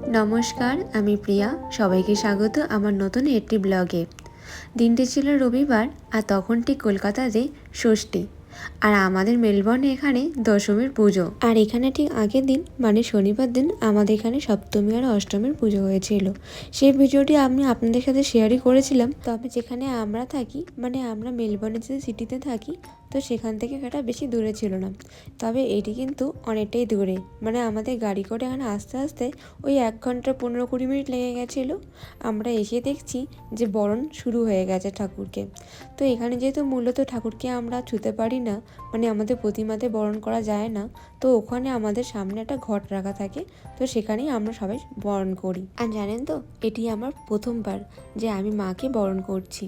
নমস্কার, আমি প্রিয়া। সবাইকে স্বাগত আমার নতুন একটি ব্লগে। দিনটি ছিল রবিবার, আর তখন ঠিক কলকাতাতে ষষ্ঠী, আর আমাদের মেলবর্নে এখানে দশমীর পুজো। আর এখানে ঠিক আগের দিন মানে শনিবার দিন আমাদের এখানে সপ্তমী আর অষ্টমীর পুজো হয়েছিল। সেই ভিডিওটি আমি আপনাদের সাথে শেয়ারই করেছিলাম। তবে যেখানে আমরা থাকি মানে আমরা মেলবর্নে যে সিটিতে থাকি, তো সেখান থেকে এটা বেশি দূরে ছিল না। তবে এটি কিন্তু অনেকটাই দূরে, মানে আমাদের গাড়ি করে এখানে আস্তে আস্তে ওই 1 ঘন্টা 15-20 মিনিট লেগে গেছিলো। আমরা এসে দেখছি যে বরণ শুরু হয়ে গেছে ঠাকুরকে। তো এখানে যেহেতু মূলত ঠাকুরকে আমরা ছুঁতে পারি না, মানে আমাদের প্রতিমাতে বরণ করা যায় না, তো ওখানে আমাদের সামনে একটা ঘট রাখা থাকে, তো সেখানেই আমরা সবাই বরণ করি। আর জানেন তো, এটি আমার প্রথমবার যে আমি মাকে বরণ করছি।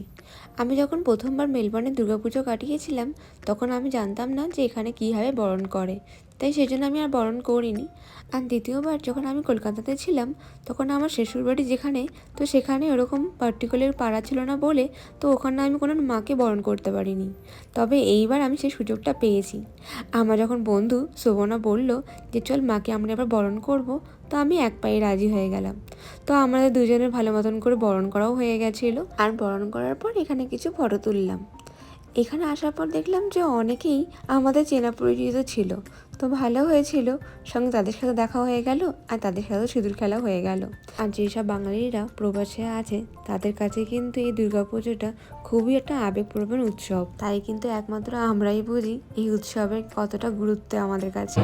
আমি যখন প্রথমবার মেলবর্নে দুর্গাপুজো কাটিয়েছিলাম, তখন আমি জানতাম না যে এখানে কীভাবে বরণ করে, তাই সেই জন্য আমি আর বরণ করিনি। আর দ্বিতীয়বার যখন আমি কলকাতাতে ছিলাম, তখন আমার শ্বশুরবাড়ি যেখানে, তো সেখানে ওরকম পার্টিকুলার পাড়া ছিল না বলে, তো ওখানে আমি কোনো মাকে বরণ করতে পারিনি। তবে এইবার আমি সেই সুযোগটা পেয়েছি। আমার যখন বন্ধু শোভনা বলল যে চল মাকে আমরা এবার বরণ করব, তো আমি এক পায়ে রাজি হয়ে গেলাম। তো আমাদের দুজনের ভালো মতন করে বরণ করাও হয়ে গেছিলো। আর বরণ করার পর এখানে কিছু ফটো তুললাম। এখানে আসার পর দেখলাম যে অনেকেই আমাদের চেনা পরিচিত ছিল, তো ভালো হয়েছিল। সঙ্গে তাদের সাথে দেখা হয়ে গেল, আর তাদের সাথেও সিঁদুর খেলা হয়ে গেল। আর যেসব বাঙালিরা প্রবাসে আছে, তাদের কাছে কিন্তু এই দুর্গাপুজোটা খুবই একটা আবেগপ্রবণ উৎসব। তাই কিন্তু একমাত্র আমরাই বুঝি এই উৎসবের কতটা গুরুত্ব আমাদের কাছে।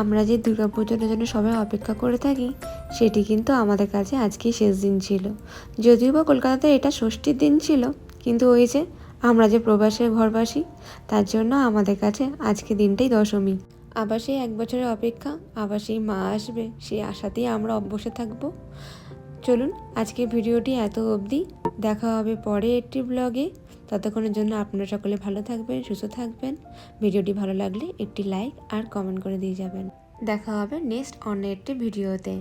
আমরা যে দুর্গাপুজোটার জন্য সবাই অপেক্ষা করে থাকি, সেটি কিন্তু আমাদের কাছে আজকেই শেষ দিন ছিল। যদিও বা কলকাতাতে এটা ষষ্ঠীর দিন ছিল, কিন্তু ওই যে আমরা যে প্রবাসে ঘরবাসী, তার জন্য আমাদের কাছে আজকে দিনটাই দশমী। আবার সেই 1 বছরের অপেক্ষা, আবার সেই মা আসবে, সেই আশাতেই আমরা বসে থাকবো। চলুন, আজকে ভিডিওটি এত অবধি। দেখা হবে পরে একটি ব্লগে। ততক্ষণের জন্য আপনারা সকলে ভালো থাকবেন, সুস্থ থাকবেন। ভিডিওটি ভালো লাগলে একটি লাইক আর কমেন্ট করে দিয়ে যাবেন। দেখা হবে নেক্সট অন্য একটি ভিডিওতে।